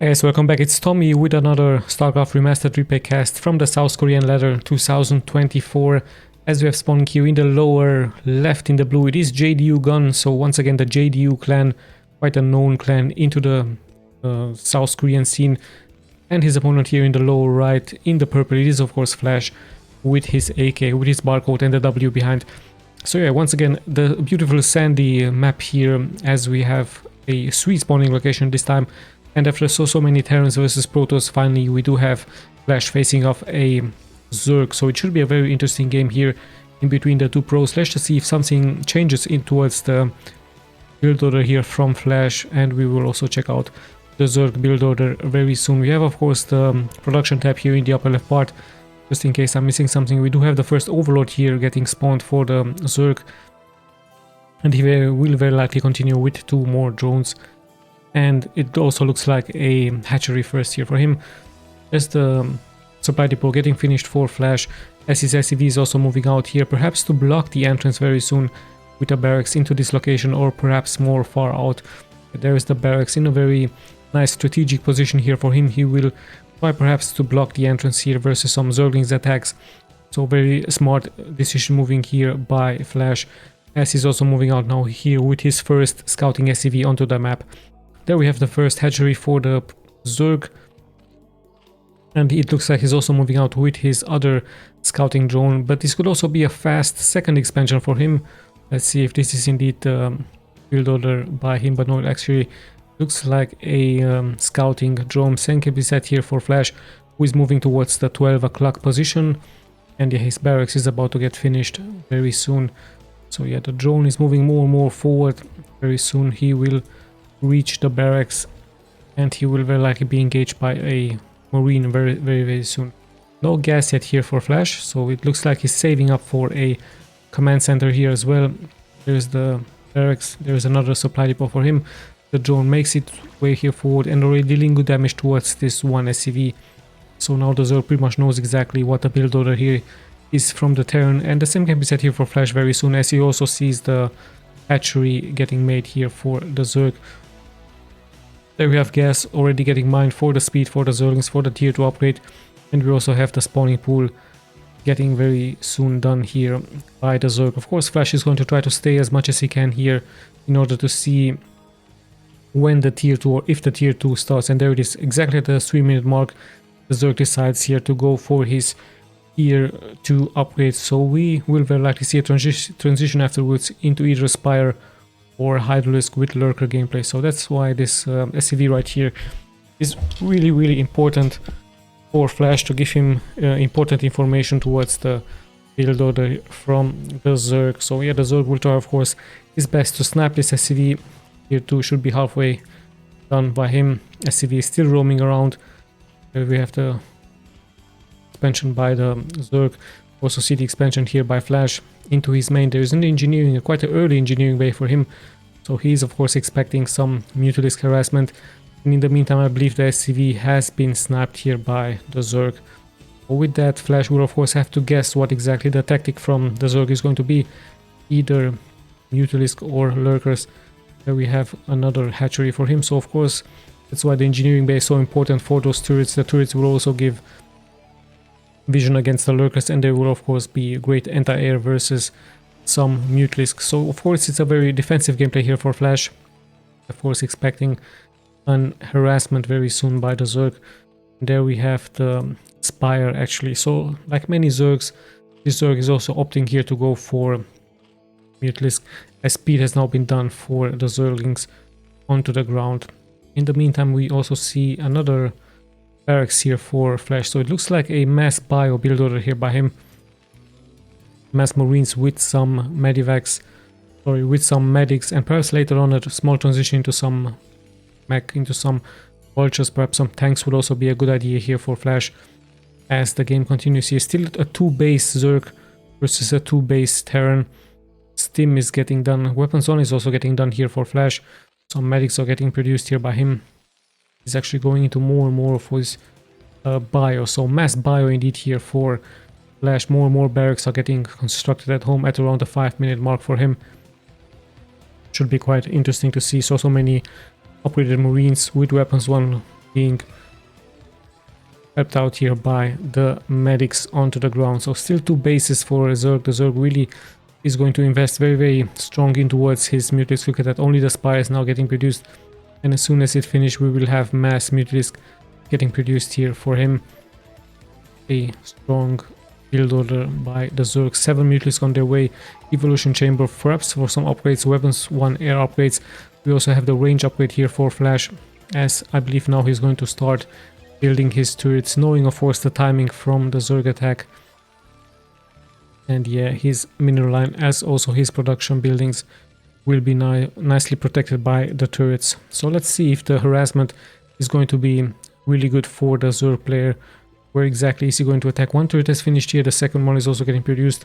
Hey guys, welcome back. It's Tommy with another Starcraft Remastered replay cast from the South Korean ladder 2024. As we have spawning here in the lower left in the blue, it is JDU gun. So once again, the JDU clan, quite a known clan into the South Korean scene. And his opponent here in the lower right in the purple, it is of course Flash with his AK, with his barcode and the W behind. So yeah, once again, the beautiful sandy map here as we have a sweet spawning location this time. And after so many Terrans versus Protoss, finally we do have Flash facing off a Zerg. So it should be a very interesting game here in between the two pros. Let's just see if something changes in towards the build order here from Flash. And we will also check out the Zerg build order very soon. We have of course the production tab here in the upper left part. Just in case I'm missing something, we do have the first Overlord here getting spawned for the Zerg. And he will very likely continue with two more drones. And it also looks like a hatchery first here for him. There's the supply depot getting finished for Flash, as his SEV is also moving out here, perhaps to block the entrance very soon with a barracks into this location, or perhaps more far out. There is the barracks in a very nice strategic position here for him. He will try perhaps to block the entrance here versus some Zerglings attacks. So very smart decision moving here by Flash, as he's also moving out now here with his first scouting SEV onto the map. There we have the first hatchery for the Zerg, and it looks like he's also moving out with his other scouting drone, but this could also be a fast second expansion for him. Let's see if this is indeed the build order by him, but no, it actually looks like a scouting drone. Same can be set here for Flash, who is moving towards the 12 o'clock position, and yeah, his barracks is about to get finished very soon. So yeah, the drone is moving more and more forward. Very soon he will reach the barracks, and he will very likely be engaged by a marine very soon. No gas yet here for Flash, so it looks like he's saving up for a command center here as well. There's the barracks, there's another supply depot for him. The drone makes its way here forward and already dealing good damage towards this one SCV. So now the Zerg pretty much knows exactly what the build order here is from the Terran, and the same can be said here for Flash very soon, as he also sees the hatchery getting made here for the Zerg. There we have gas already getting mined for the speed for the Zerglings for the tier 2 upgrade, and we also have the spawning pool getting very soon done here by the Zerg. Of course, Flash is going to try to stay as much as he can here in order to see when the tier 2 or if the tier 2 starts, and there it is, exactly at the 3-minute mark. The Zerg decides here to go for his tier 2 upgrade, so we will very likely see a transition afterwards into either Spire or Hydralisk with Lurker gameplay. So that's why this SCV right here is really important for Flash, to give him important information towards the build order from the Zerg. So yeah, the Zerg will try of course his best to snap this SCV. Here 2 should be halfway done by him. SCV is still roaming around. Here we have the expansion by the Zerg. Also see the expansion here by Flash into his main. There is an engineering, quite an early engineering bay for him. So he is of course expecting some Mutalisk harassment. And in the meantime, I believe the SCV has been snapped here by the Zerg. So with that, Flash will of course have to guess what exactly the tactic from the Zerg is going to be. Either Mutalisk or Lurkers. There we have another hatchery for him. So of course, that's why the engineering bay is so important for those turrets. The turrets will also give vision against the Lurkers, and there will of course be great anti-air versus some Mutalisk. So of course it's a very defensive gameplay here for Flash. Of course expecting an harassment very soon by the Zerg. And there we have the Spire actually. So like many Zergs, this Zerg is also opting here to go for Mutalisk, as speed has now been done for the Zerglings onto the ground. In the meantime, we also see another barracks here for Flash, so it looks like a mass bio build order here by him. Mass marines with some medivacs, with some medics, and perhaps later on a small transition into some mech, into some vultures. Perhaps some tanks would also be a good idea here for Flash as the game continues here. Still a 2-base Zerg versus a 2-base Terran. Stim is getting done, weapons on is also getting done here for Flash. Some medics are getting produced here by him. He's actually going into more and more of his bio, so mass bio indeed here for Flash. More and more barracks are getting constructed at home at around the 5-minute mark for him. Should be quite interesting to see so many upgraded marines with weapons 1 being helped out here by the medics onto the ground. So still 2 bases for Zerg. The Zerg really is going to invest very, very strong in towards his Mutalisk. Look at that, only the Spire is now getting produced. And as soon as it finishes, we will have mass Mutalisk getting produced here for him. A strong build order by the Zerg. 7 Mutalisk on their way. Evolution Chamber, perhaps for some upgrades. Weapons 1 air upgrades. We also have the range upgrade here for Flash, as I believe now he's going to start building his turrets, knowing of course the timing from the Zerg attack. And yeah, his mineral line as also his production buildings will be nicely protected by the turrets. So let's see if the harassment is going to be really good for the Zerg player. Where exactly is he going to attack? 1 turret has finished here, the second one is also getting produced.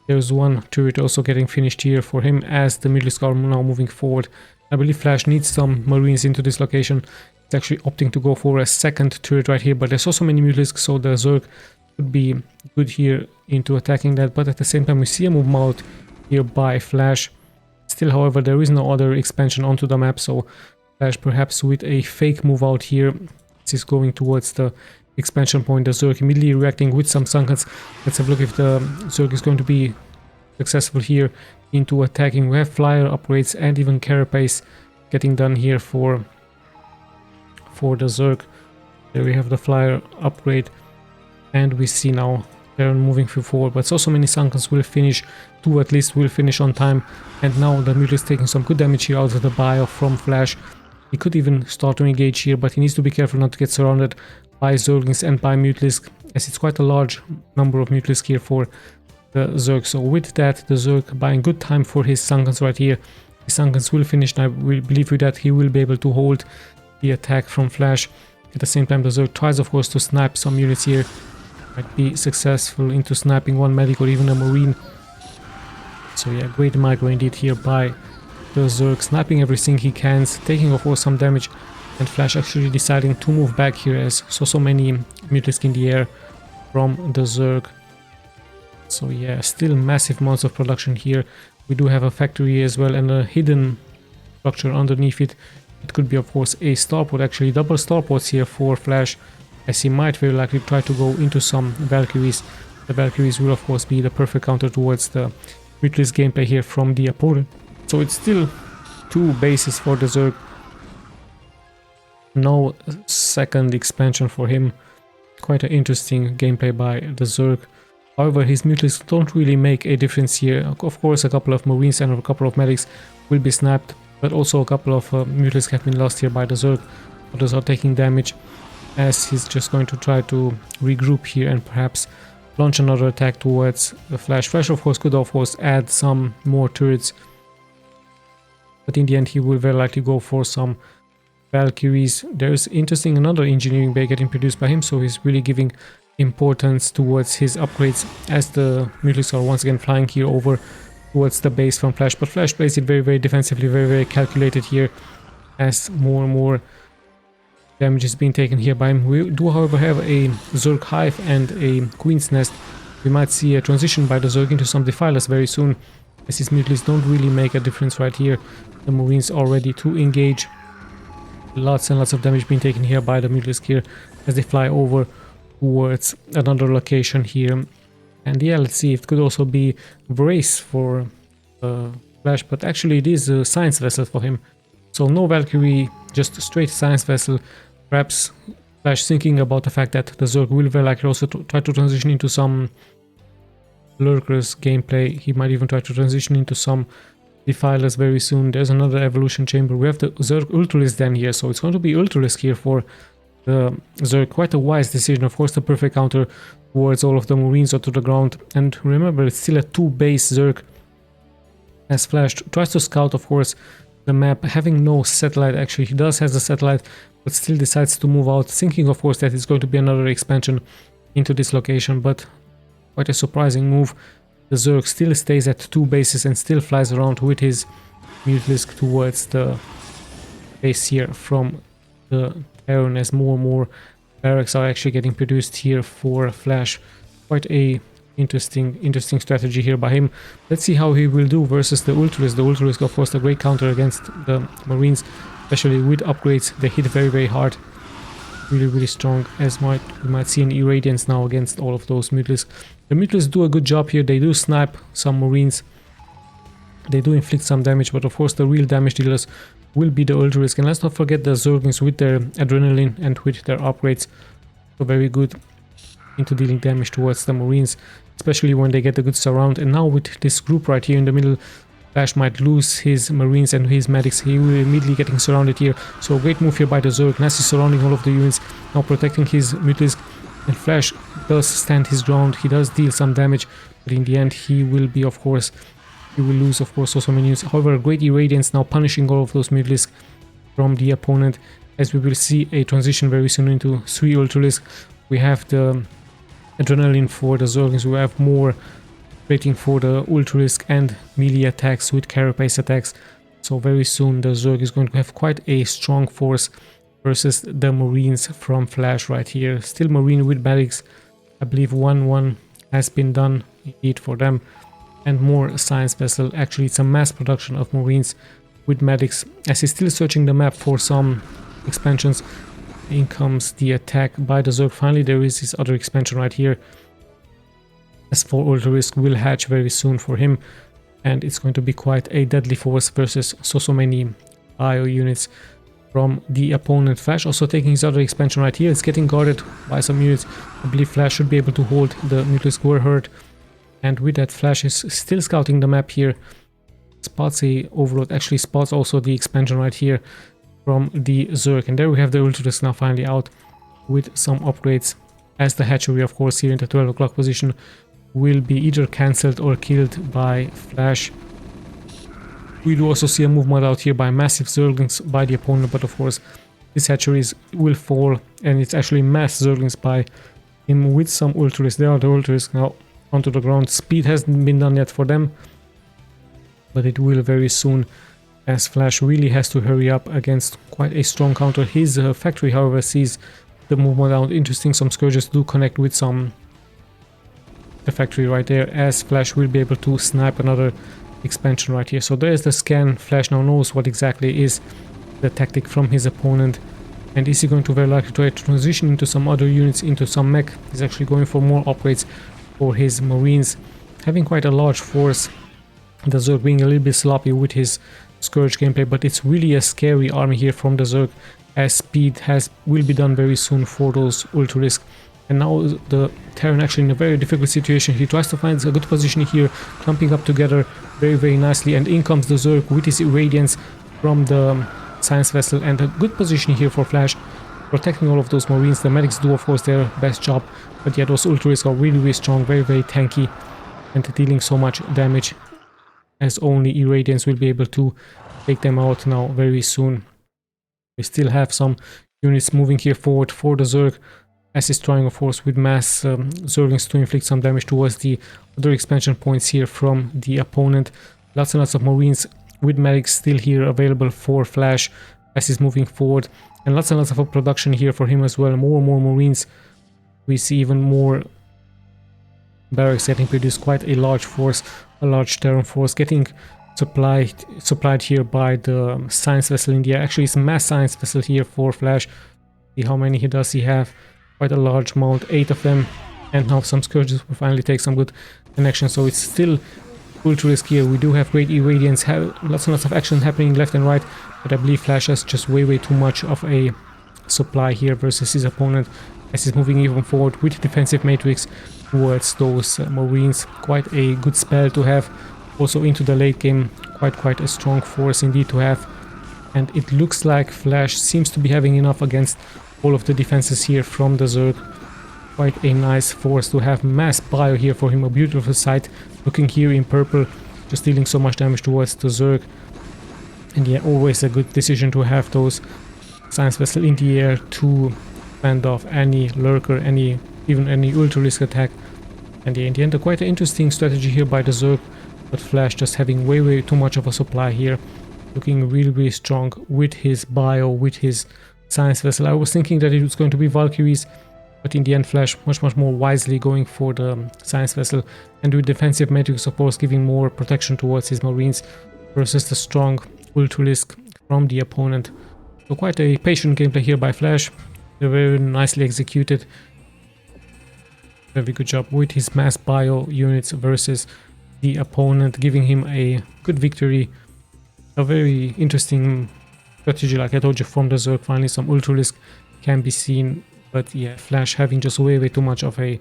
There's 1 turret also getting finished here for him as the Mutalisk are now moving forward. I believe Flash needs some Marines into this location. It's actually opting to go for a 2nd turret right here, but there's also many Mutalisks, so the Zerg could be good here into attacking that. But at the same time, we see a move out here by Flash. Still, however, there is no other expansion onto the map, so Flash perhaps with a fake move out here. This is going towards the expansion point. The Zerg immediately reacting with some Sunkens. Let's have a look if the Zerg is going to be successful here into attacking. We have flyer upgrades and even carapace getting done here for the Zerg. There we have the flyer upgrade, and we see now Terran moving forward, but so many Sunkens will finish. 2 at least will finish on time, and now the Mutalisk is taking some good damage here out of the bio from Flash. He could even start to engage here, but he needs to be careful not to get surrounded by Zerglings and by Mutalisk, as it's quite a large number of Mutalisk here for the Zerg. So with that, the Zerg buying good time for his Sunkens right here. His Sunkens will finish, and I will believe with that he will be able to hold the attack from Flash. At the same time, the Zerg tries of course to snipe some units here. Might be successful into sniping 1 medic or even a Marine. So yeah, great micro indeed here by the Zerg, sniping everything he can, taking of course some damage, and Flash actually deciding to move back here as so many Mutalisk in the air from the Zerg. So yeah, still massive amounts of production here. We do have a factory as well and a hidden structure underneath it. It could be of course a starport, actually double starports here for Flash, as he might very likely try to go into some Valkyries. The Valkyries will of course be the perfect counter towards the Mutalisk gameplay here from the opponent. So it's still 2 bases for the Zerg. No 2nd expansion for him. Quite an interesting gameplay by the Zerg. However, his Mutalisk don't really make a difference here. Of course, a couple of Marines and a couple of medics will be snapped, but also a couple of Mutalisk have been lost here by the Zerg. Others are taking damage, as he's just going to try to regroup here and perhaps launch another attack towards the Flash. Flash of course could of course add some more turrets, but in the end he will very likely go for some Valkyries. There's interesting another engineering bay getting produced by him, so he's really giving importance towards his upgrades as the Mutalisk are once again flying here over towards the base from Flash. But Flash plays it very defensively, very calculated here, as more and more damage is being taken here by him. We do however have a Zerg Hive and a Queen's Nest. We might see a transition by the Zerg into some Defilers very soon, as his Mutalisks don't really make a difference right here. The Marines are ready to engage. Lots and lots of damage being taken here by the Mutalisk here as they fly over towards another location here. And yeah, let's see, it could also be Brace for Flash, but actually it is a science vessel for him. So no Valkyrie, just straight science vessel. Perhaps Flash thinking about the fact that the Zerg will very likely also try to transition into some Lurkers gameplay. He might even try to transition into some Defilers very soon. There's another evolution chamber. We have the Zerg Ultralisk then here, so it's going to be Ultralisk here for the Zerg. Quite a wise decision, of course, the perfect counter towards all of the Marines onto the ground. And remember, it's still a 2-base Zerg, as Flash tries to scout, of course, the map, having no satellite. Actually, he does has a satellite, but still decides to move out, thinking, of course, that it's going to be another expansion into this location. But quite a surprising move. The Zerg still stays at 2 bases and still flies around with his Mutalisk towards the base here from the Terran, as more and more barracks are actually getting produced here for Flash. Quite a interesting strategy here by him. Let's see how he will do versus the Ultralisk. The Ultralisk, of course, a great counter against the Marines, especially with upgrades. They hit very hard. really strong, as we might see in Irradiance now against all of those Mutalisks. The Mutalisks do a good job here. They do snipe some Marines, they do inflict some damage, but of course the real damage dealers will be the Ultralisk. And let's not forget the Zerglings with their adrenaline and with their upgrades, so very good into dealing damage towards the Marines, especially when they get a good surround. And now with this group right here in the middle, Flash might lose his Marines and his medics. He will immediately getting surrounded here. So great move here by the Zerg. Nicely surrounding all of the units, now protecting his Mutalisk. And Flash does stand his ground. He does deal some damage, but in the end he will be, of course, he will lose, of course, also many units. However, great Irradiance now punishing all of those Mutalisk from the opponent, as we will see a transition very soon into 3 Ultralisk. We have the adrenaline for the Zerglings. We have more rating for the Ultralisk and melee attacks with carapace attacks. So very soon the Zerg is going to have quite a strong force versus the Marines from Flash right here. Still Marine with medics. I believe 1-1 has been done indeed for them. And more science vessel. Actually, it's a mass production of Marines with medics, as he's still searching the map for some expansions. In comes the attack by the Zerg. Finally, there is this other expansion right here. S4 Ultralisk will hatch very soon for him, and it's going to be quite a deadly force versus so many IO units from the opponent. Flash also taking his other expansion right here. It's getting guarded by some units. I believe Flash should be able to hold the Mutalisk were hurt, and with that Flash is still scouting the map here. Spots a overload, actually spots also the expansion right here from the Zerg, and there we have the Ultralisk now finally out with some upgrades, as the hatchery, of course, here in the 12 o'clock position will be either cancelled or killed by Flash. We do also see a movement out here by massive Zerglings by the opponent, but of course these hatcheries will fall, and it's actually mass Zerglings by him with some Ultralisk. There are the Ultralisk now onto the ground. Speed hasn't been done yet for them, but it will very soon, as Flash really has to hurry up against quite a strong counter. His factory, however, sees the movement out. Interesting, some Scourges do connect with the factory right there, as Flash will be able to snipe another expansion right here. So there's the scan. Flash now knows what exactly is the tactic from his opponent, and is he going to very likely try to transition into some other units, into some mech. He's actually going for more upgrades for his Marines, having quite a large force. The Zerg being a little bit sloppy with his Scourge gameplay, but it's really a scary army here from the Zerg, as speed will be done very soon for those Ultralisk. And now the Terran actually in a very difficult situation. He tries to find a good position here, clumping up together very nicely, and in comes the Zerg with his Irradiance from the science vessel, and a good position here for Flash, protecting all of those Marines. The medics do, of course, their best job, but yeah, those Ultralisk are really strong, very tanky, and dealing so much damage, as only Irradiance will be able to take them out now very soon. We still have some units moving here forward for the Zerg, as he's trying, of course, with mass Zerglings to inflict some damage towards the other expansion points here from the opponent. Lots and lots of Marines with medics still here available for Flash as he's moving forward, and lots of production here for him as well. More Marines. We see even more barracks getting produced, quite a large force, a large Terran force getting supplied here by the science vessel in the air. Actually, it's a mass science vessel here for Flash. See how many he does. He have quite a large amount, 8 of them, and now some Scourges will finally take some good connection. So it's still Ultralisk here. We do have great Irradiance, lots and lots of action happening left and right, but I believe Flash has just way too much of a supply here versus his opponent, as he's moving even forward with defensive matrix towards those Marines. Quite a good spell to have also into the late game, quite a strong force indeed to have, and it looks like Flash seems to be having enough against all of the defenses here from the Zerg. Quite a nice force to have. Mass bio here for him, a beautiful sight, looking here in purple, just dealing so much damage towards the Zerg. And yeah, always a good decision to have those science vessel in the air to fend off any lurker, even any Ultralisk attack. And yeah, in the end, quite an interesting strategy here by the Zerg, but Flash just having way too much of a supply here, looking really strong with his bio, with his science vessel. I was thinking that it was going to be Valkyries, but in the end Flash much more wisely going for the science vessel, and with defensive matrix, of course, giving more protection towards his Marines versus the strong Ultralisk from the opponent. So quite a patient gameplay here by Flash. They're very nicely executed. Very good job with his mass bio units versus the opponent, giving him a good victory. A very interesting strategy, like I told you, from the Zerg. Finally some Ultralisk can be seen, but yeah, Flash having just way too much of a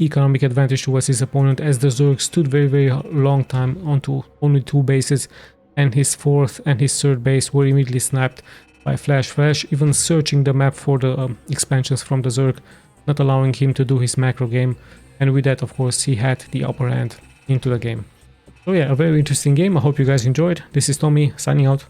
economic advantage towards his opponent, as the Zerg stood very long time onto only 2 bases, and his 4th and his 3rd base were immediately sniped by Flash. Flash even searching the map for the expansions from the Zerg, not allowing him to do his macro game, and with that of course he had the upper hand into the game. So yeah, a very interesting game. I hope you guys enjoyed. This is Tommy signing out.